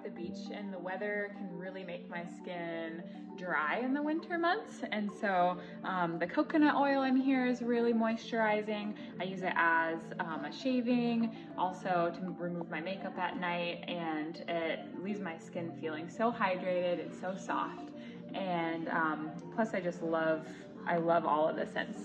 the beach, and the weather can really make my skin dry in the winter months. And so the coconut oil in here is really moisturizing. I use it as a shaving, also to remove my makeup at night, and it leaves my skin feeling so hydrated and so soft. And plus I love all of the scents